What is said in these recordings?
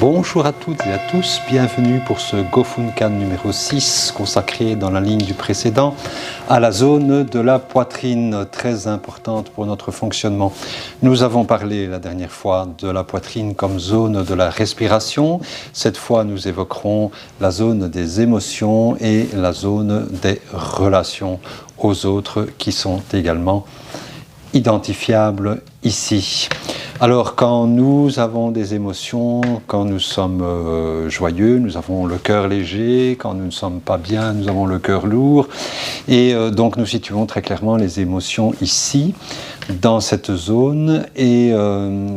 Bonjour à toutes et à tous, bienvenue pour ce Gofunkan numéro 6 consacré dans la ligne du précédent à la zone de la poitrine, très importante pour notre fonctionnement. Nous avons parlé la dernière fois de la poitrine comme zone de la respiration. Cette fois, nous évoquerons la zone des émotions et la zone des relations aux autres qui sont également identifiables ici. Alors, quand nous avons des émotions, quand nous sommes joyeux, nous avons le cœur léger, quand nous ne sommes pas bien, nous avons le cœur lourd. Et donc, nous situons très clairement les émotions ici, dans cette zone. Et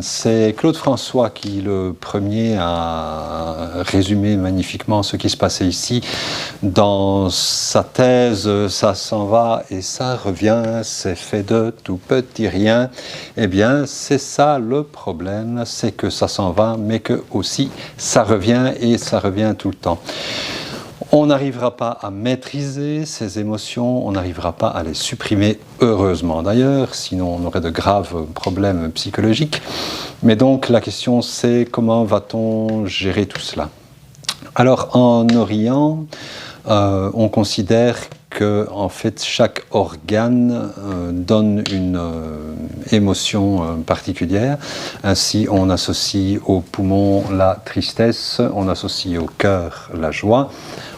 c'est Claude François qui, le premier, a résumé magnifiquement ce qui se passait ici dans sa thèse « Ça s'en va et ça revient, c'est fait de tout petit rien ». Eh bien, c'est ça le problème, c'est que ça s'en va, mais que aussi ça revient et ça revient tout le temps. On n'arrivera pas à maîtriser ces émotions, on n'arrivera pas à les supprimer, heureusement d'ailleurs, sinon on aurait de graves problèmes psychologiques. Mais donc la question c'est comment va-t-on gérer tout cela? Alors en Orient, on considère que en fait chaque organe donne une émotion particulière. Ainsi, on associe au poumon la tristesse, on associe au cœur la joie,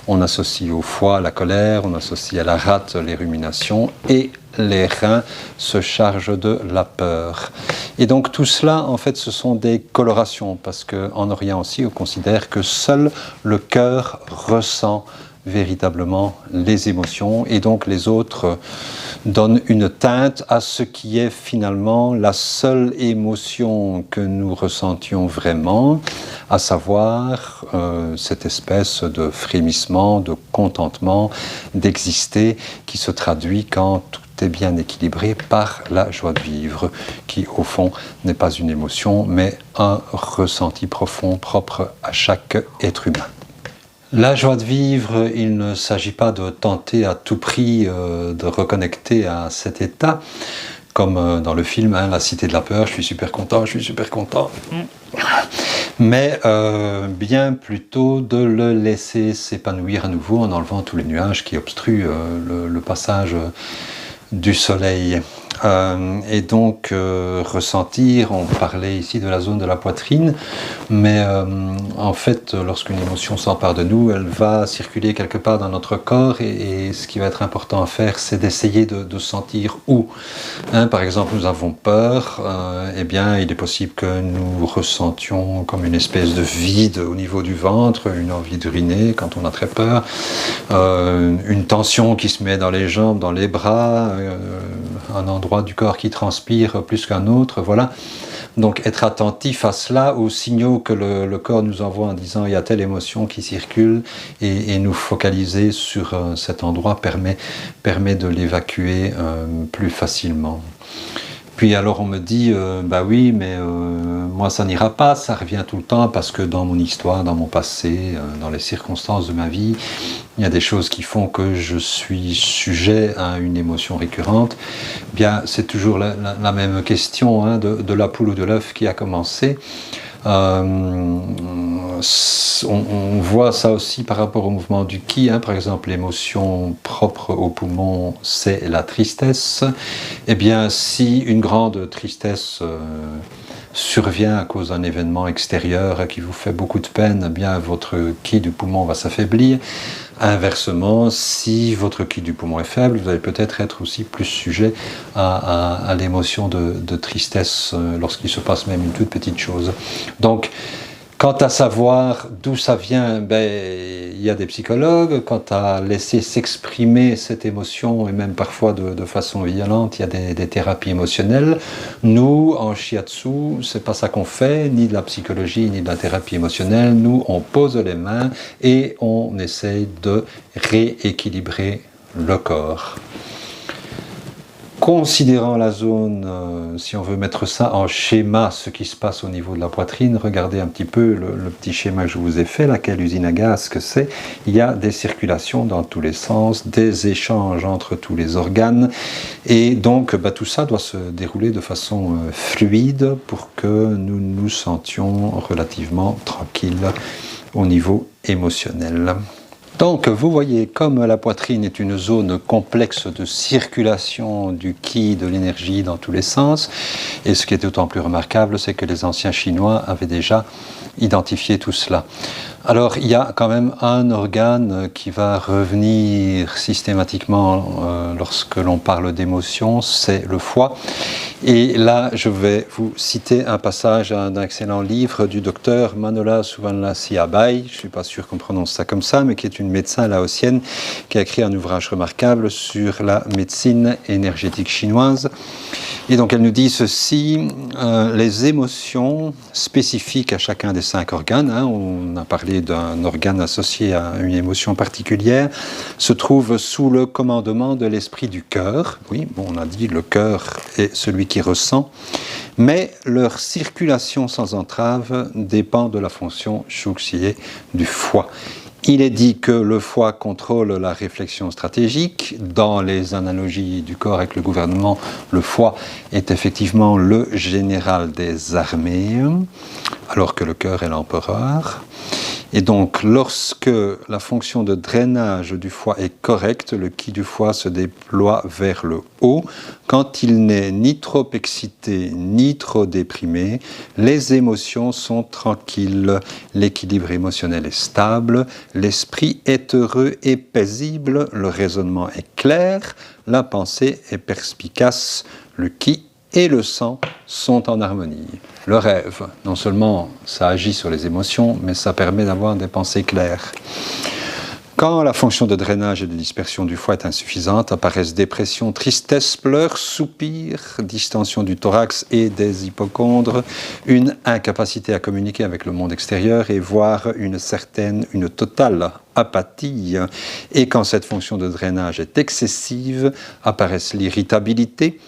on associe au foie la colère, on associe à la rate les ruminations et les reins se chargent de la peur. Et donc tout cela, en fait, ce sont des colorations, parce qu'en Orient aussi, on considère que seul le cœur ressent véritablement les émotions, et donc les autres donnent une teinte à ce qui est finalement la seule émotion que nous ressentions vraiment, à savoir cette espèce de frémissement, de contentement, d'exister, qui se traduit quand tout est bien équilibré par la joie de vivre, qui au fond n'est pas une émotion, mais un ressenti profond propre à chaque être humain. La joie de vivre, il ne s'agit pas de tenter à tout prix de reconnecter à cet état, comme dans le film hein, La Cité de la Peur, je suis super content, mais bien plutôt de le laisser s'épanouir à nouveau en enlevant tous les nuages qui obstruent le passage du soleil. Et donc ressentir, on parlait ici de la zone de la poitrine, mais en fait lorsqu'une émotion s'empare de nous, elle va circuler quelque part dans notre corps et ce qui va être important à faire, c'est d'essayer de sentir où. Hein, par exemple, nous avons peur, eh bien il est possible que nous ressentions comme une espèce de vide au niveau du ventre, une envie d'uriner quand on a très peur, une tension qui se met dans les jambes, dans les bras, un endroit du corps qui transpire plus qu'un autre, voilà. Donc être attentif à cela, aux signaux que le corps nous envoie en disant il y a telle émotion qui circule et nous focaliser sur cet endroit permet de l'évacuer plus facilement. Puis alors on me dit, bah oui, mais moi ça n'ira pas, ça revient tout le temps parce que dans mon histoire, dans mon passé, dans les circonstances de ma vie, il y a des choses qui font que je suis sujet à une émotion récurrente. Bien, c'est toujours la même question hein, de la poule ou de l'œuf qui a commencé. On voit ça aussi par rapport au mouvement du ki, hein. Par exemple l'émotion propre au poumon c'est la tristesse. Eh bien si une grande tristesse survient à cause d'un événement extérieur qui vous fait beaucoup de peine, eh bien votre ki du poumon va s'affaiblir. Inversement, si votre ki du poumon est faible, vous allez peut-être être aussi plus sujet à l'émotion de tristesse lorsqu'il se passe même une toute petite chose. Donc, quant à savoir d'où ça vient, il y a des psychologues. Quant à laisser s'exprimer cette émotion, et même parfois de façon violente, il y a des thérapies émotionnelles. Nous, en shiatsu, c'est pas ça qu'on fait, ni de la psychologie, ni de la thérapie émotionnelle. Nous, on pose les mains et on essaye de rééquilibrer le corps. Considérant la zone, si on veut mettre ça en schéma, ce qui se passe au niveau de la poitrine, regardez un petit peu le petit schéma que je vous ai fait, laquelle usine à gaz, ce que c'est. Il y a des circulations dans tous les sens, des échanges entre tous les organes, et donc tout ça doit se dérouler de façon fluide pour que nous nous sentions relativement tranquilles au niveau émotionnel. Donc vous voyez, comme la poitrine est une zone complexe de circulation du qi, de l'énergie dans tous les sens, et ce qui est d'autant plus remarquable, c'est que les anciens Chinois avaient déjà identifié tout cela. Alors il y a quand même un organe qui va revenir systématiquement lorsque l'on parle d'émotion, c'est le foie. Et là, je vais vous citer un passage d'un excellent livre du docteur Manola Suvanlasiabai, je ne suis pas sûr qu'on prononce ça comme ça, mais qui est une médecin laotienne qui a écrit un ouvrage remarquable sur la médecine énergétique chinoise. Et donc elle nous dit ceci, les émotions spécifiques à chacun des 5 organes, on a parlé d'un organe associé à une émotion particulière, se trouvent sous le commandement de l'esprit du cœur. Oui, bon, on a dit le cœur est celui qui ressent, mais leur circulation sans entrave dépend de la fonction shuxié du foie. Il est dit que le foie contrôle la réflexion stratégique. Dans les analogies du corps avec le gouvernement, le foie est effectivement le général des armées, alors que le cœur est l'empereur. Et donc, lorsque la fonction de drainage du foie est correcte, le qi du foie se déploie vers le haut. Quand il n'est ni trop excité, ni trop déprimé, les émotions sont tranquilles, l'équilibre émotionnel est stable, l'esprit est heureux et paisible, le raisonnement est clair, la pensée est perspicace, le qi et le sang sont en harmonie. Le rêve, non seulement ça agit sur les émotions, mais ça permet d'avoir des pensées claires. Quand la fonction de drainage et de dispersion du foie est insuffisante, apparaissent dépression, tristesse, pleurs, soupirs, distension du thorax et des hypochondres, une incapacité à communiquer avec le monde extérieur et voire une totale apathie. Et quand cette fonction de drainage est excessive, apparaissent l'irritabilité,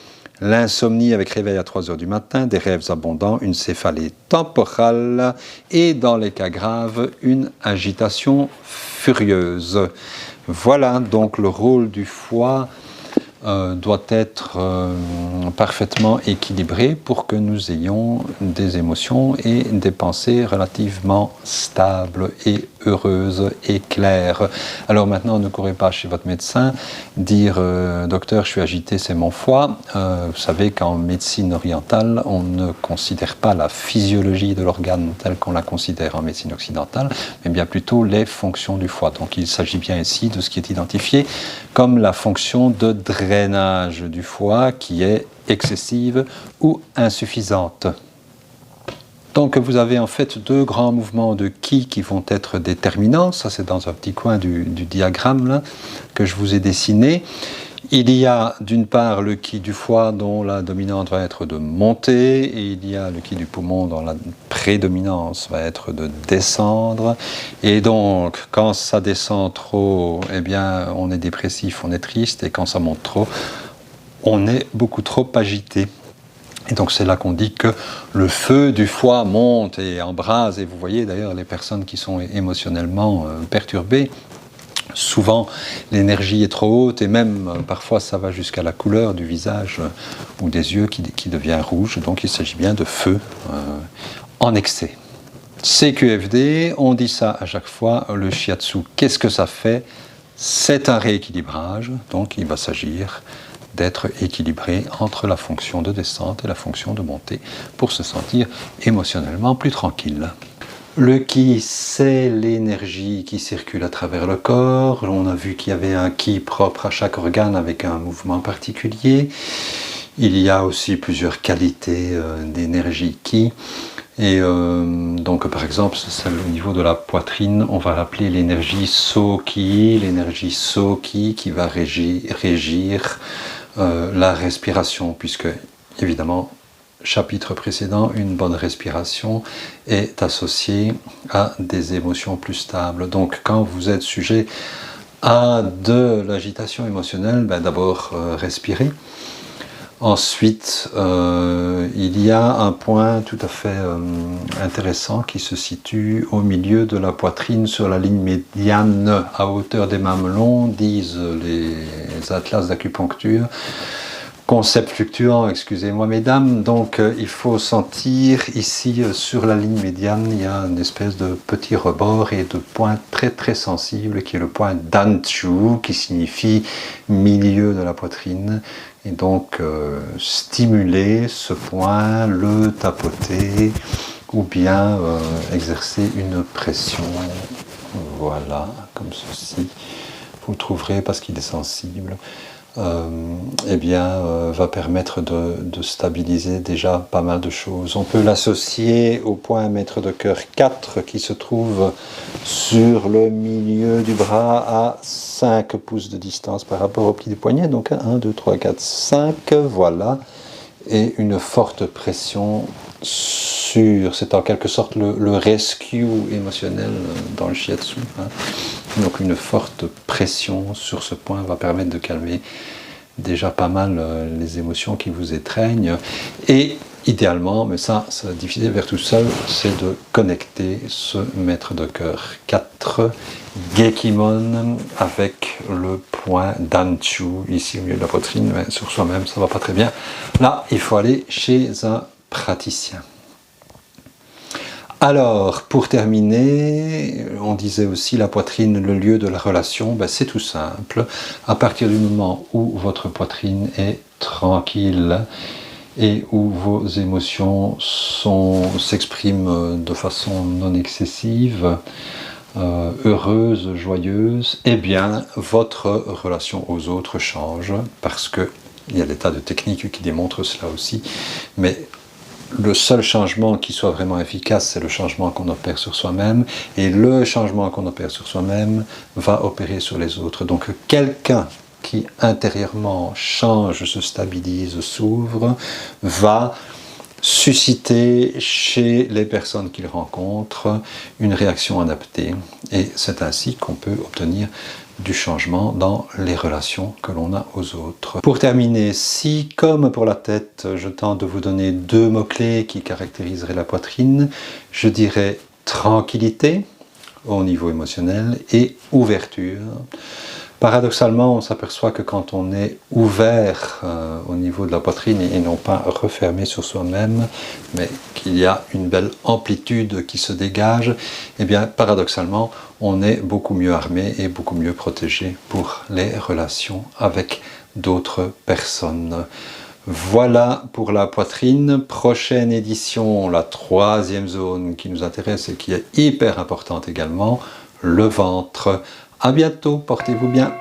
l'insomnie avec réveil à 3 heures du matin, des rêves abondants, une céphalée temporale et, dans les cas graves, une agitation furieuse. Voilà donc le rôle du foie doit être parfaitement équilibré pour que nous ayons des émotions et des pensées relativement stables et heureuses et claires. Alors maintenant, ne courez pas chez votre médecin dire docteur, je suis agité, c'est mon foie. Vous savez qu'en médecine orientale, on ne considère pas la physiologie de l'organe telle qu'on la considère en médecine occidentale, mais bien plutôt les fonctions du foie. Donc il s'agit bien ici de ce qui est identifié comme la fonction de drainage du foie qui est excessive ou insuffisante. Donc vous avez en fait 2 grands mouvements de qi qui vont être déterminants. Ça c'est dans un petit coin du diagramme là, que je vous ai dessiné. Il y a d'une part le qi du foie dont la dominante va être de monter, et il y a le qi du poumon dont la prédominance va être de descendre. Et donc quand ça descend trop, eh bien on est dépressif, on est triste, et quand ça monte trop, on est beaucoup trop agité. Et donc c'est là qu'on dit que le feu du foie monte et embrase, et vous voyez d'ailleurs les personnes qui sont émotionnellement perturbées, souvent l'énergie est trop haute, et même parfois ça va jusqu'à la couleur du visage ou des yeux qui devient rouge. Donc il s'agit bien de feu en excès. CQFD, on dit ça à chaque fois, le shiatsu, qu'est-ce que ça fait? C'est un rééquilibrage, donc il va s'agir d'être équilibré entre la fonction de descente et la fonction de montée pour se sentir émotionnellement plus tranquille. Le qi, c'est l'énergie qui circule à travers le corps. On a vu qu'il y avait un qi propre à chaque organe avec un mouvement particulier. Il y a aussi plusieurs qualités d'énergie qi. Et donc par exemple, celle au niveau de la poitrine, on va l'appeler l'énergie So-ki, l'énergie So-ki qui va régir la respiration, puisque évidemment, chapitre précédent, une bonne respiration est associée à des émotions plus stables. Donc quand vous êtes sujet à de l'agitation émotionnelle, d'abord respirez. Ensuite, il y a un point tout à fait intéressant qui se situe au milieu de la poitrine sur la ligne médiane à hauteur des mamelons, disent les atlas d'acupuncture. Concept fluctuant, excusez-moi mesdames, donc il faut sentir ici sur la ligne médiane, il y a une espèce de petit rebord et de point très très sensible qui est le point Danchu, qui signifie milieu de la poitrine. Et donc stimuler ce point, le tapoter ou bien exercer une pression, voilà, comme ceci, vous le trouverez parce qu'il est sensible. Eh bien, va permettre de stabiliser déjà pas mal de choses. On peut l'associer au point maître de cœur 4 qui se trouve sur le milieu du bras à 5 pouces de distance par rapport au pli du poignet. Donc 1, 2, 3, 4, 5, voilà. Et une forte pression sur, c'est en quelque sorte le rescue émotionnel dans le shiatsu. Hein. Donc une forte pression sur ce point va permettre de calmer déjà pas mal les émotions qui vous étreignent. Et idéalement, mais ça va diffuser vers tout seul, c'est de connecter ce maître de cœur 4 Gekimon avec le point Danchu ici au milieu de la poitrine, mais sur soi-même ça va pas très bien. Là, il faut aller chez un praticien. Alors, pour terminer, on disait aussi la poitrine, le lieu de la relation, ben c'est tout simple. À partir du moment où votre poitrine est tranquille et où vos émotions s'expriment de façon non excessive, heureuse, joyeuse, eh bien, votre relation aux autres change parce que il y a des tas de techniques qui démontrent cela aussi, mais le seul changement qui soit vraiment efficace, c'est le changement qu'on opère sur soi-même, et le changement qu'on opère sur soi-même va opérer sur les autres. Donc quelqu'un qui intérieurement change, se stabilise, s'ouvre, va susciter chez les personnes qu'il rencontre une réaction adaptée. Et c'est ainsi qu'on peut obtenir du changement dans les relations que l'on a aux autres. Pour terminer, si, comme pour la tête, je tente de vous donner 2 mots-clés qui caractériseraient la poitrine, je dirais tranquillité au niveau émotionnel et ouverture. Paradoxalement, on s'aperçoit que quand on est ouvert au niveau de la poitrine et non pas refermé sur soi-même, mais qu'il y a une belle amplitude qui se dégage, eh bien, paradoxalement, on est beaucoup mieux armé et beaucoup mieux protégé pour les relations avec d'autres personnes. Voilà pour la poitrine. Prochaine édition, la 3e zone qui nous intéresse et qui est hyper importante également, le ventre. À bientôt, portez-vous bien.